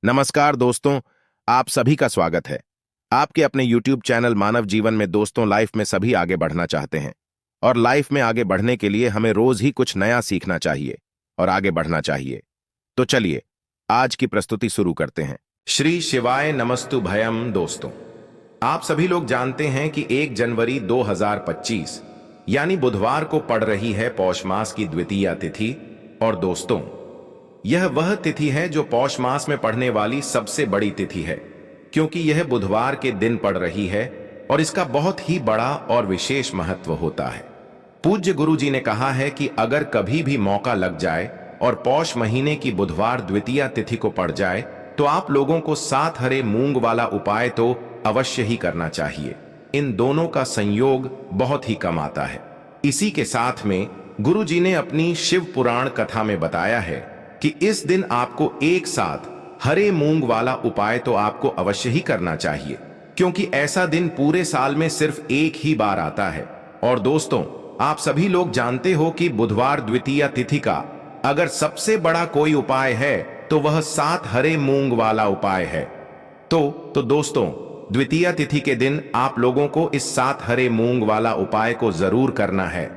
नमस्कार दोस्तों, आप सभी का स्वागत है। आपके अपने YouTube चैनल मानव जीवन में दोस्तों लाइफ में सभी आगे बढ़ना चाहते हैं और लाइफ में आगे बढ़ने के लिए हमें रोज ही कुछ नया सीखना चाहिए और आगे बढ़ना चाहिए। तो चलिए आज की प्रस्तुति शुरू करते हैं। श्री शिवाय नमस्तु भयम। दोस्तों, आप सभी लोग जानते हैं कि 1 जनवरी 2025 यानी बुधवार को पड़ रही है पौष मास की द्वितीया तिथि। और दोस्तों, यह वह तिथि है जो पौष मास में पड़ने वाली सबसे बड़ी तिथि है, क्योंकि यह बुधवार के दिन पड़ रही है और इसका बहुत ही बड़ा और विशेष महत्व होता है। पूज्य गुरु जी ने कहा है कि अगर कभी भी मौका लग जाए और पौष महीने की बुधवार द्वितीया तिथि को पड़ जाए तो आप लोगों को 7 हरे मूंग वाला उपाय तो अवश्य ही करना चाहिए। इन दोनों का संयोग बहुत ही कम आता है। इसी के साथ में गुरु जी ने अपनी शिव पुराण कथा में बताया है कि इस दिन आपको एक साथ हरे मूंग वाला उपाय तो आपको अवश्य ही करना चाहिए, क्योंकि ऐसा दिन पूरे साल में सिर्फ एक ही बार आता है। और दोस्तों, आप सभी लोग जानते हो कि बुधवार द्वितीया तिथि का अगर सबसे बड़ा कोई उपाय है तो वह 7 हरे मूंग वाला उपाय है। तो दोस्तों, द्वितीया तिथि के दिन आप लोगों को इस 7 हरे मूंग वाला उपाय को जरूर करना है।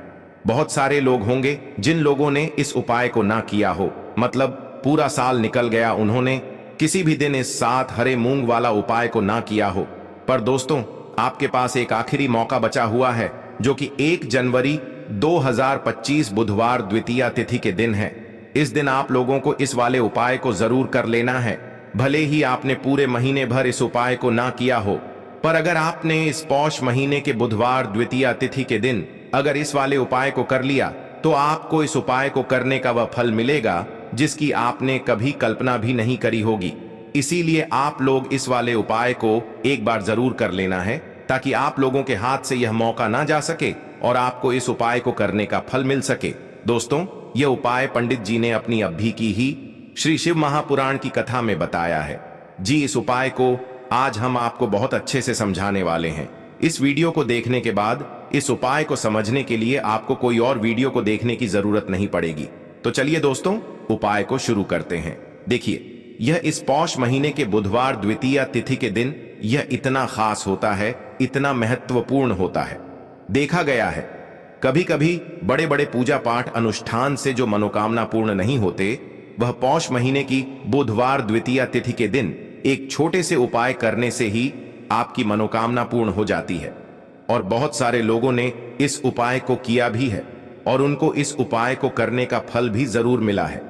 बहुत सारे लोग होंगे जिन लोगों ने इस उपाय को ना किया हो, मतलब पूरा साल निकल गया, उन्होंने किसी भी दिन इस 7 हरे मूंग वाला उपाय को ना किया हो। पर दोस्तों, आपके पास एक आखिरी मौका बचा हुआ है, जो कि 1 जनवरी 2025 बुधवार द्वितीया तिथि के दिन है। इस दिन आप लोगों को इस वाले उपाय को जरूर कर लेना है। भले ही आपने पूरे महीने भर इस उपाय को ना किया हो, पर अगर आपने इस पौष महीने के बुधवार द्वितीया तिथि के दिन अगर इस वाले उपाय को कर लिया तो आपको इस उपाय को करने का वह फल मिलेगा जिसकी आपने कभी कल्पना भी नहीं करी होगी। इसीलिए आप लोग इस वाले उपाय को एक बार जरूर कर लेना है, ताकि आप लोगों के हाथ से यह मौका ना जा सके और आपको इस उपाय को करने का फल मिल सके। दोस्तों, यह उपाय पंडित जी ने अपनी अभी की ही श्री शिव महापुराण की कथा में बताया है। जी, इस उपाय को आज हम आपको बहुत अच्छे से समझाने वाले हैं। इस वीडियो को देखने के बाद इस उपाय को समझने के लिए आपको कोई और वीडियो को देखने की जरूरत नहीं पड़ेगी। तो चलिए दोस्तों, उपाय को शुरू करते हैं। देखिए, यह इस पौष महीने के बुधवार द्वितीया तिथि के दिन यह इतना खास होता है, इतना महत्वपूर्ण होता है। देखा गया है कभी कभी बड़े बड़े पूजा पाठ अनुष्ठान से जो मनोकामना पूर्ण नहीं होते, वह पौष महीने की बुधवार द्वितीया तिथि के दिन एक छोटे से उपाय करने से ही आपकी मनोकामना पूर्ण हो जाती है। और बहुत सारे लोगों ने इस उपाय को किया भी है और उनको इस उपाय को करने का फल भी जरूर मिला है।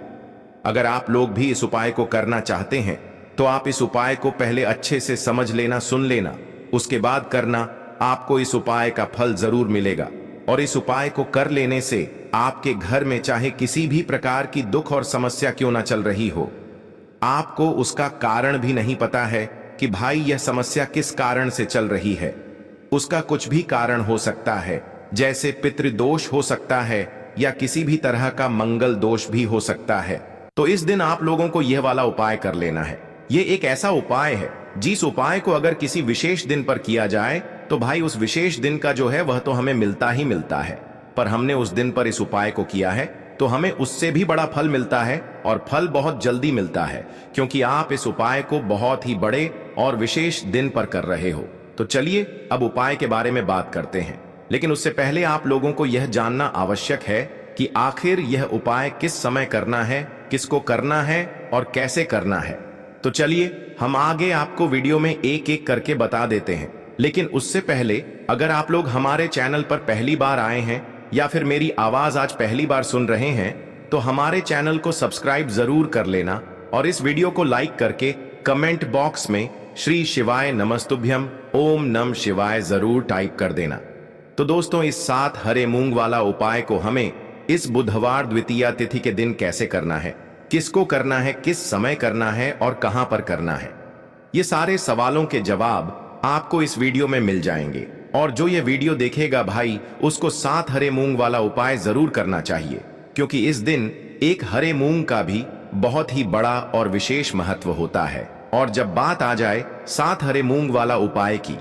अगर आप लोग भी इस उपाय को करना चाहते हैं तो आप इस उपाय को पहले अच्छे से समझ लेना, सुन लेना, उसके बाद करना। आपको इस उपाय का फल जरूर मिलेगा। और इस उपाय को कर लेने से आपके घर में चाहे किसी भी प्रकार की दुख और समस्या क्यों ना चल रही हो, आपको उसका कारण भी नहीं पता है कि भाई यह समस्या किस कारण से चल रही है। उसका कुछ भी कारण हो सकता है, जैसे पितृदोष हो सकता है या किसी भी तरह का मंगल दोष भी हो सकता है। तो इस दिन आप लोगों को यह वाला उपाय कर लेना है। यह एक ऐसा उपाय है जिस उपाय को अगर किसी विशेष दिन पर किया जाए तो भाई उस विशेष दिन का जो है वह तो हमें मिलता ही मिलता है। पर हमने उस दिन पर इस उपाय को किया है तो हमें उससे भी बड़ा फल मिलता है, और फल बहुत जल्दी मिलता है, क्योंकि आप इस उपाय को बहुत ही बड़े और विशेष दिन पर कर रहे हो। तो चलिए अब उपाय के बारे में बात करते हैं। लेकिन उससे पहले आप लोगों को यह जानना आवश्यक है कि आखिर यह उपाय किस समय करना है, किसको करना है और कैसे करना है। तो चलिए हम आगे आपको वीडियो में एक एक करके बता देते हैं। लेकिन उससे पहले अगर आप लोग हमारे चैनल पर पहली बार आए हैं या फिर मेरी आवाज आज पहली बार सुन रहे हैं तो हमारे चैनल को सब्सक्राइब जरूर कर लेना और इस वीडियो को लाइक करके कमेंट बॉक्स में श्री शिवाय नमस्तुभ्यम ओम नम शिवाय जरूर टाइप कर देना। तो दोस्तों, इस 7 हरे मूंग वाला उपाय को हमें इस बुधवार द्वितीया तिथि के दिन कैसे करना है, किसको करना है, किस समय करना है और कहां पर करना है, ये सारे सवालों के जवाब आपको इस वीडियो में मिल जाएंगे। और जो ये वीडियो देखेगा भाई, उसको 7 हरे मूंग वाला उपाय जरूर करना चाहिए, क्योंकि इस दिन एक हरे मूंग का भी बहुत ही बड़ा और विशेष महत्व होता है। और जब बात आ जाए 7 हरे मूंग वाला उपाय की,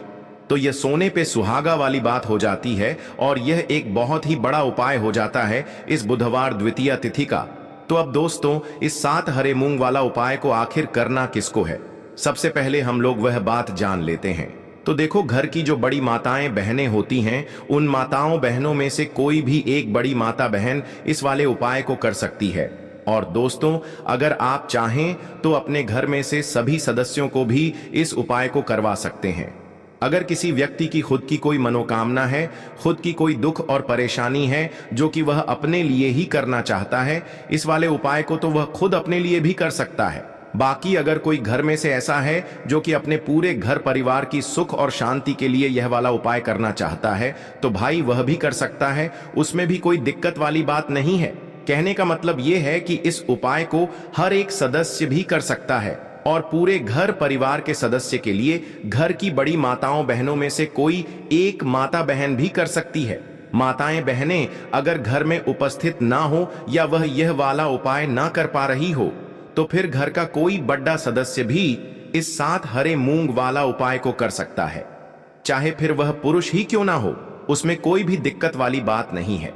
तो यह सोने पे सुहागा वाली बात हो जाती है और यह एक बहुत ही बड़ा उपाय हो जाता है इस बुधवार द्वितीया तिथि का। तो अब दोस्तों, इस 7 हरे मूंग वाला उपाय को आखिर करना किसको है? सबसे पहले हम लोग वह बात जान लेते हैं। तो देखो, घर की जो बड़ी माताएं बहनें होती हैं, उन माताओं बहनों में से कोई भी एक बड़ी माता बहन इस वाले उपाय को कर सकती है। और दोस्तों, अगर आप चाहें तो अपने घर में से सभी सदस्यों को भी इस उपाय को करवा सकते हैं। अगर किसी व्यक्ति की खुद की कोई मनोकामना है, खुद की कोई दुख और परेशानी है जो कि वह अपने लिए ही करना चाहता है, इस वाले उपाय को तो वह खुद अपने लिए भी कर सकता है। बाकी अगर कोई घर में से ऐसा है जो कि अपने पूरे घर परिवार की सुख और शांति के लिए यह वाला उपाय करना चाहता है, तो भाई वह भी कर सकता है, उसमें भी कोई दिक्कत वाली बात नहीं है। कहने का मतलब यह है कि इस उपाय को हर एक सदस्य भी कर सकता है और पूरे घर परिवार के सदस्य के लिए घर की बड़ी माताओं बहनों में से कोई एक माता बहन भी कर सकती है। माताएं बहनें अगर घर में उपस्थित ना हो या वह यह वाला उपाय ना कर पा रही हो, तो फिर घर का कोई बड़ा सदस्य भी इस 7 हरे मूंग वाला उपाय को कर सकता है। चाहे फिर वह पुरुष ही क्यों ना हो, उसमें कोई भी दिक्कत वाली बात नहीं है।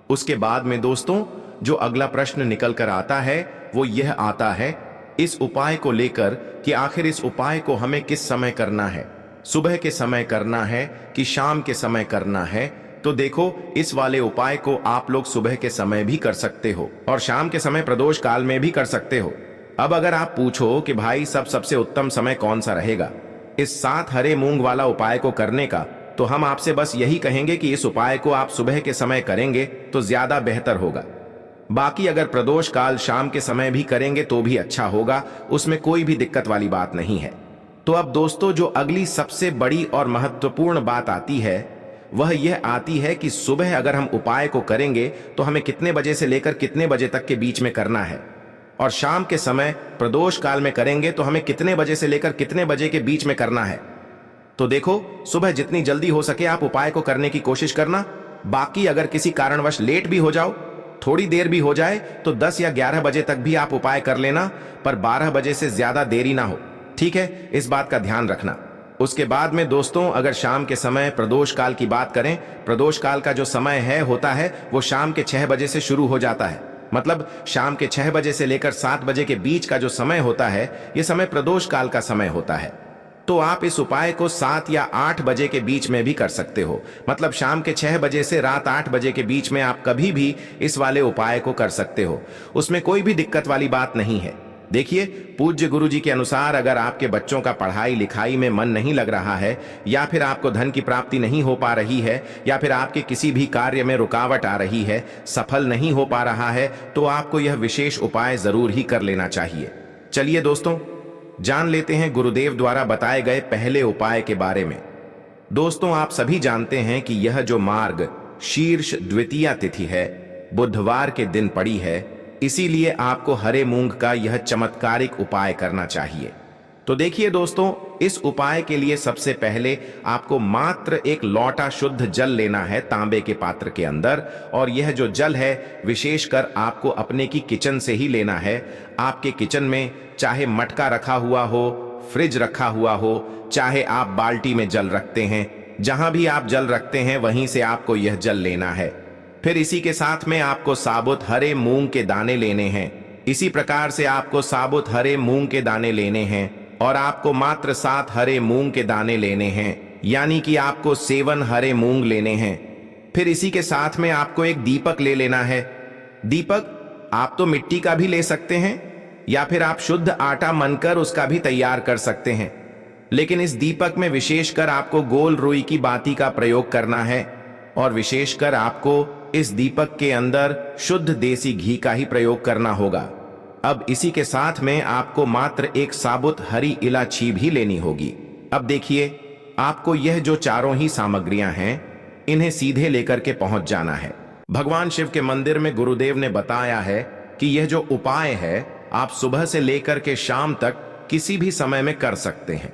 उसके बाद में दोस्तों, जो अगला प्रश्न निकल कर आता है वो यह आता है इस उपाय को लेकर कि आखिर इस उपाय को हमें किस समय करना है, सुबह के समय करना है कि शाम के समय करना है। तो देखो, इस वाले उपाय को आप लोग सुबह के समय भी कर सकते हो और शाम के समय प्रदोष काल में भी कर सकते हो। अब अगर आप पूछो कि भाई सबसे उत्तम समय कौन सा रहेगा इस 7 हरे मूंग वाला उपाय को करने का, तो हम आपसे बस यही कहेंगे कि इस उपाय को आप सुबह के समय करेंगे तो ज्यादा बेहतर होगा। बाकी अगर प्रदोष काल शाम के समय भी करेंगे तो भी अच्छा होगा, उसमें कोई भी दिक्कत वाली बात नहीं है। तो अब दोस्तों, जो अगली सबसे बड़ी और महत्वपूर्ण बात आती है वह यह आती है कि सुबह अगर हम उपाय को करेंगे तो हमें कितने बजे से लेकर कितने बजे तक के बीच में करना है, और शाम के समय प्रदोष काल में करेंगे तो हमें कितने बजे से लेकर कितने बजे के बीच में करना है। तो देखो, सुबह जितनी जल्दी हो सके आप उपाय को करने की कोशिश करना। बाकी अगर किसी कारणवश लेट भी हो जाओ, थोड़ी देर भी हो जाए, तो 10 या 11 बजे तक भी आप उपाय कर लेना, पर 12 बजे से ज्यादा देरी ना हो। ठीक है, इस बात का ध्यान रखना। उसके बाद में दोस्तों, अगर शाम के समय प्रदोष काल की बात करें, प्रदोष काल का जो समय होता है वो शाम के 6 बजे से शुरू हो जाता है। मतलब शाम के 6 बजे से लेकर 7 बजे के बीच का जो समय होता है, यह समय प्रदोष काल का समय होता है। तो आप इस उपाय को 7 या 8 बजे के बीच में भी कर सकते हो। मतलब शाम के 6 बजे से रात 8 बजे के बीच में आप कभी भी इस वाले उपाय को कर सकते हो, उसमें कोई भी दिक्कत वाली बात नहीं है। देखिए, पूज्य गुरु जी के अनुसार अगर आपके बच्चों का पढ़ाई लिखाई में मन नहीं लग रहा है, या फिर आपको धन की प्राप्ति नहीं हो पा रही है, या फिर आपके किसी भी कार्य में रुकावट आ रही है, सफल नहीं हो पा रहा है, तो आपको यह विशेष उपाय जरूर ही कर लेना चाहिए। चलिए दोस्तों, जान लेते हैं गुरुदेव द्वारा बताए गए पहले उपाय के बारे में। दोस्तों, आप सभी जानते हैं कि यह जो मार्ग शीर्ष द्वितीया तिथि है, बुधवार के दिन पड़ी है, इसीलिए आपको हरे मूंग का यह चमत्कारिक उपाय करना चाहिए। तो देखिए दोस्तों, इस उपाय के लिए सबसे पहले आपको मात्र एक लौटा शुद्ध जल लेना है तांबे के पात्र के अंदर, और यह जो जल है विशेषकर आपको अपने की किचन से ही लेना है। आपके किचन में चाहे मटका रखा हुआ हो, फ्रिज रखा हुआ हो, चाहे आप बाल्टी में जल रखते हैं, जहां भी आप जल रखते हैं वहीं से आपको यह जल लेना है। फिर इसी के साथ में आपको साबुत हरे मूंग के दाने लेने हैं। इसी प्रकार से आपको साबुत हरे मूंग के दाने लेने हैं, और आपको मात्र 7 हरे मूंग के दाने लेने हैं, यानी कि आपको 7 हरे मूंग लेने हैं। फिर इसी के साथ में आपको एक दीपक ले लेना है। दीपक आप तो मिट्टी का भी ले सकते हैं, या फिर आप शुद्ध आटा मनकर उसका भी तैयार कर सकते हैं, लेकिन इस दीपक में विशेषकर आपको गोल रुई की बाती का प्रयोग करना है, और विशेषकर आपको इस दीपक के अंदर शुद्ध देसी घी का ही प्रयोग करना होगा। अब इसी के साथ में आपको मात्र एक साबुत हरी इलायची भी लेनी होगी। अब देखिए, आपको यह जो चारों ही सामग्रियां हैं, इन्हें सीधे लेकर के पहुंच जाना है। भगवान शिव के मंदिर में गुरुदेव ने बताया है कि यह जो उपाय है आप सुबह से लेकर के शाम तक किसी भी समय में कर सकते हैं।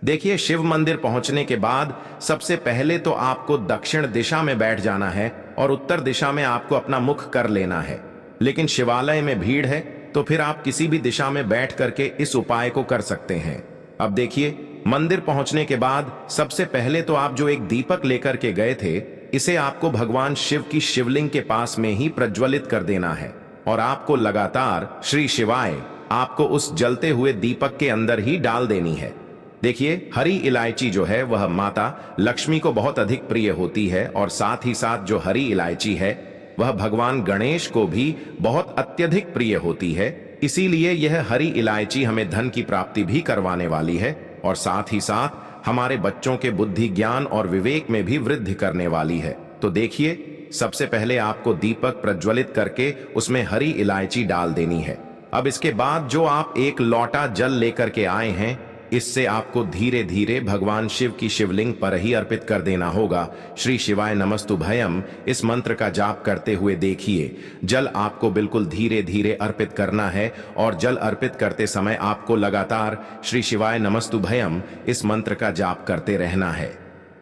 देखिए, शिव मंदिर पहुंचने के बाद सबसे पहले तो आपको दक्षिण दिशा में बैठ जाना है और उत्तर दिशा में आपको अपना मुख कर लेना है। लेकिन शिवालय में भीड़ है, तो फिर आप किसी भी दिशा में बैठ करके इस उपाय को कर सकते हैं। अब देखिए, मंदिर पहुंचने के बाद सबसे पहले तो आप जो एक दीपक लेकर के गए थे, इसे आपको भगवान शिव की शिवलिंग के पास में ही प्रज्वलित कर देना है। और आपको लगातार श्री शिवाय आपको उस जलते हुए दीपक के अंदर ही डाल देनी है। देखिए, हरी इलायची जो है वह माता लक्ष्मी को बहुत अधिक प्रिय होती है और साथ ही साथ जो हरी इलायची है वह भगवान गणेश को भी बहुत अत्यधिक प्रिय होती है। इसीलिए यह हरी इलायची हमें धन की प्राप्ति भी करवाने वाली है और साथ ही साथ हमारे बच्चों के बुद्धि, ज्ञान और विवेक में भी वृद्धि करने वाली है। तो देखिए, सबसे पहले आपको दीपक प्रज्वलित करके उसमें हरी इलायची डाल देनी है। अब इसके बाद जो आप एक लोटा जल लेकर के आए हैं, इससे आपको धीरे धीरे भगवान शिव की शिवलिंग पर ही अर्पित कर देना होगा। श्री शिवाय नमस्तुभयम इस मंत्र का जाप करते हुए देखिए, जल आपको बिल्कुल धीरे धीरे अर्पित करना है और जल अर्पित करते समय आपको लगातार श्री शिवाय नमस्तुभयम इस मंत्र का जाप करते रहना है।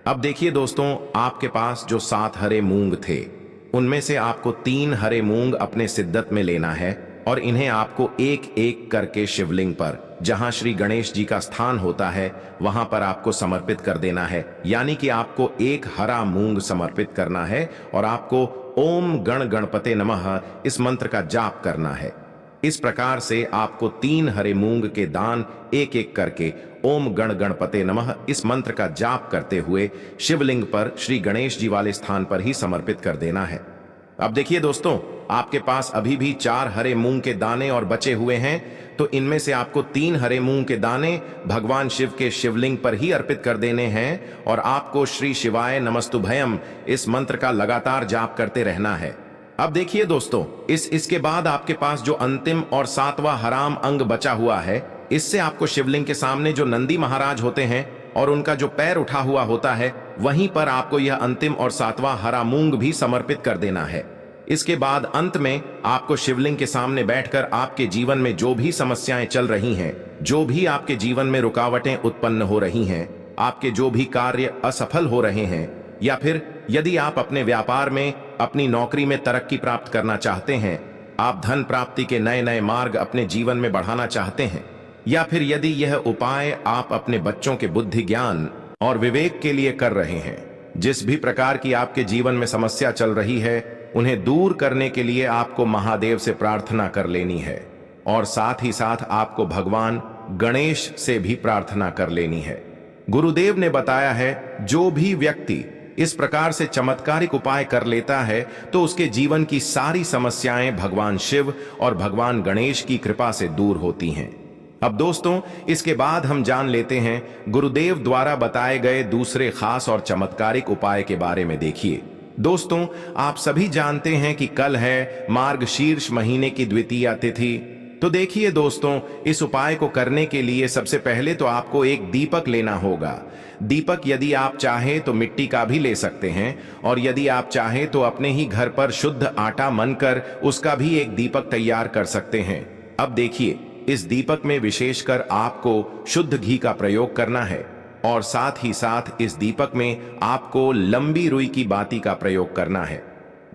अब देखिए दोस्तों, आपके पास जो 7 हरे मूंग थे, उनमें से आपको 3 हरे मूंग अपने सिद्धत में लेना है और इन्हें आपको एक एक करके शिवलिंग पर, जहां श्री गणेश जी का स्थान होता है, वहां पर आपको समर्पित कर देना है। यानी कि आपको एक हरा मूंग समर्पित करना है और आपको ओम गण गणपते नमः इस मंत्र का जाप करना है। इस प्रकार से आपको 3 हरे मूंग के दान एक एक करके ओम गण गणपते नमः इस मंत्र का जाप करते हुए शिवलिंग पर श्री गणेश जी वाले स्थान पर ही समर्पित कर देना है। अब देखिए दोस्तों, आपके पास अभी भी 4 हरे मूंग के दाने और बचे हुए हैं, तो इनमें से आपको 3 हरे मूंग के दाने भगवान शिव के शिवलिंग पर ही अर्पित कर देने हैं और आपको श्री शिवाय नमस्तुभयम इस मंत्र का लगातार जाप करते रहना है। अब देखिए दोस्तों, इसके बाद आपके पास जो अंतिम और 7वां हराम अंग बचा हुआ है, इससे आपको शिवलिंग के सामने जो नंदी महाराज होते हैं और उनका जो पैर उठा हुआ होता है, वहीं पर आपको यह अंतिम और 7वां हरा मूंग भी समर्पित कर देना है। इसके बाद अंत में आपको शिवलिंग के सामने बैठकर आपके जीवन में जो भी समस्याएं चल रही हैं, जो भी आपके जीवन में रुकावटें उत्पन्न हो रही हैं, आपके जो भी कार्य असफल हो रहे हैं, या फिर यदि आप अपने व्यापार में, अपनी नौकरी में तरक्की प्राप्त करना चाहते हैं, आप धन प्राप्ति के नए नए मार्ग अपने जीवन में बढ़ाना चाहते हैं, या फिर यदि यह उपाय आप अपने बच्चों के बुद्धि, ज्ञान और विवेक के लिए कर रहे हैं, जिस भी प्रकार की आपके जीवन में समस्या चल रही है, उन्हें दूर करने के लिए आपको महादेव से प्रार्थना कर लेनी है और साथ ही साथ आपको भगवान गणेश से भी प्रार्थना कर लेनी है। गुरुदेव ने बताया है, जो भी व्यक्ति इस प्रकार से चमत्कारिक उपाय कर लेता है तो उसके जीवन की सारी समस्याएं भगवान शिव और भगवान गणेश की कृपा से दूर होती हैं। अब दोस्तों, इसके बाद हम जान लेते हैं गुरुदेव द्वारा बताए गए दूसरे खास और चमत्कारिक उपाय के बारे में। देखिए दोस्तों, आप सभी जानते हैं कि कल है मार्गशीर्ष महीने की द्वितीया तिथि। तो देखिए दोस्तों, इस उपाय को करने के लिए सबसे पहले तो आपको एक दीपक लेना होगा। दीपक यदि आप चाहें तो मिट्टी का भी ले सकते हैं और यदि आप चाहें तो अपने ही घर पर शुद्ध आटा मनकर उसका भी एक दीपक तैयार कर सकते हैं। अब देखिए, इस दीपक में विशेषकर आपको शुद्ध घी का प्रयोग करना है और साथ ही साथ इस दीपक में आपको लंबी रुई की बाती का प्रयोग करना है।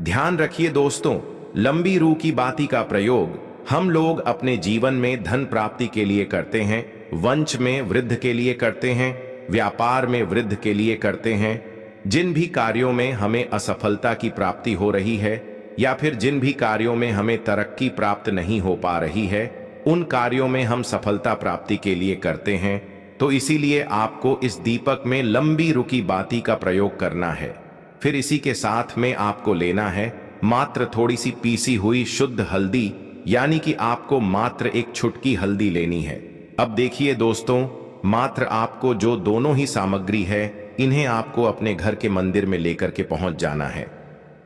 ध्यान रखिए दोस्तों, लंबी रूई की बाती का प्रयोग हम लोग अपने जीवन में धन प्राप्ति के लिए करते हैं, वंश में वृद्धि के लिए करते हैं, व्यापार में वृद्धि के लिए करते हैं। जिन भी कार्यों में हमें असफलता की प्राप्ति हो रही है या फिर जिन भी कार्यों में हमें तरक्की प्राप्त नहीं हो पा रही है, उन कार्यों में हम सफलता प्राप्ति के लिए करते हैं। तो इसीलिए आपको इस दीपक में लंबी रुकी बाती का प्रयोग करना है। फिर इसी के साथ में आपको लेना है मात्र थोड़ी सी पीसी हुई शुद्ध हल्दी, यानी कि आपको मात्र एक चुटकी हल्दी लेनी है। अब देखिए दोस्तों, मात्र आपको जो दोनों ही सामग्री है, इन्हें आपको अपने घर के मंदिर में लेकर के पहुंच जाना है।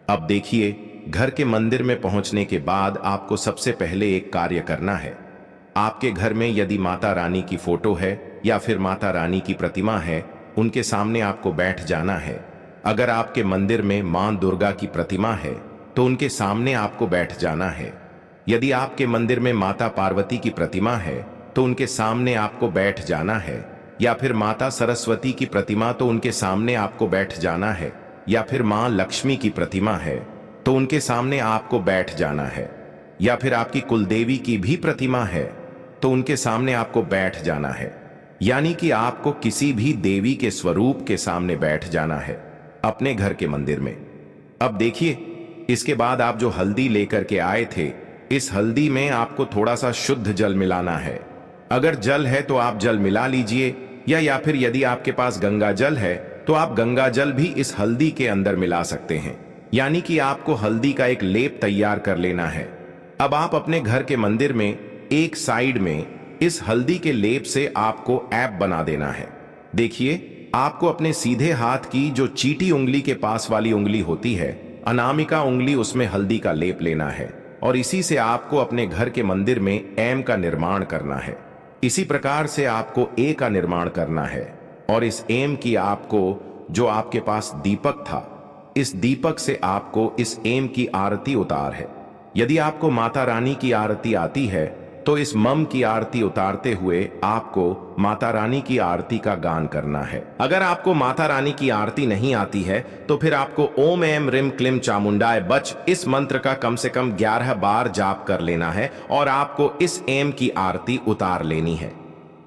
अब देखिए, घर के मंदिर में पहुंचने के बाद आपको सबसे पहले एक कार्य करना है। आपके घर में यदि माता रानी की फोटो है या फिर माता रानी की प्रतिमा है, उनके सामने आपको बैठ जाना है। अगर आपके मंदिर में मां दुर्गा की प्रतिमा है तो उनके सामने आपको बैठ जाना है। यदि आपके मंदिर में माता पार्वती की प्रतिमा है तो उनके सामने आपको बैठ जाना है, या फिर माता सरस्वती की प्रतिमा तो उनके सामने आपको बैठ जाना है, या फिर मां लक्ष्मी की प्रतिमा है तो उनके सामने आपको बैठ जाना है, या फिर आपकी कुलदेवी की भी प्रतिमा है तो उनके सामने आपको बैठ जाना है। यानी कि आपको किसी भी देवी के स्वरूप के सामने बैठ जाना है अपने घर के मंदिर में। अब देखिए, इसके बाद आप जो हल्दी लेकर के आए थे, इस हल्दी में आपको थोड़ा सा शुद्ध जल मिलाना है। अगर जल है तो आप जल मिला लीजिए, या फिर यदि आपके पास गंगा जल है तो आप गंगा जल भी इस हल्दी के अंदर मिला सकते हैं। यानी कि आपको हल्दी का एक लेप तैयार कर लेना है। अब आप अपने घर के मंदिर में एक साइड में इस हल्दी के लेप से आपको ऐप बना देना है। देखिए, आपको अपने सीधे हाथ की जो चीटी उंगली के पास वाली उंगली होती है, अनामिका उंगली, उसमें हल्दी का लेप लेना है और इसी से आपको अपने घर के मंदिर में एम का निर्माण करना है। इसी प्रकार से आपको ए का निर्माण करना है और इस एम की आपको, जो आपके पास दीपक था, इस दीपक से आपको इस एम की आरती उतार है। यदि आपको माता रानी की आरती आती है तो इस मम की आरती उतारते हुए आपको माता रानी की आरती का गान करना है। अगर आपको माता रानी की आरती नहीं आती है तो फिर आपको ओम एम रिम क्लिम चामुंडाय बच इस मंत्र का कम से कम 11 बार जाप कर लेना है और आपको इस एम की आरती उतार लेनी है।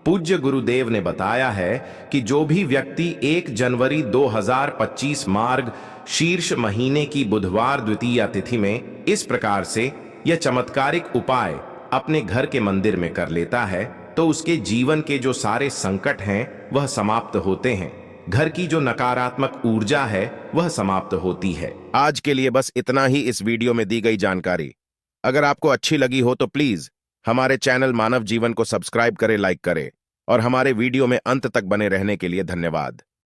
पूज्य गुरुदेव ने बताया है कि जो भी व्यक्ति 1 जनवरी 2025 मार्ग शीर्ष महीने की बुधवार द्वितीया तिथि में इस प्रकार से यह चमत्कारिक उपाय अपने घर के मंदिर में कर लेता है तो उसके जीवन के जो सारे संकट हैं वह समाप्त होते हैं। घर की जो नकारात्मक ऊर्जा है वह समाप्त होती है। आज के लिए बस इतना ही इस वीडियो में दी गई जानकारी। अगर आपको अच्छी लगी हो तो प्लीज हमारे चैनल मानव जीवन को सब्सक्राइब करें, लाइक करें और हमारे वीडियो में अंत तक बने रहने के लिए धन्यवाद।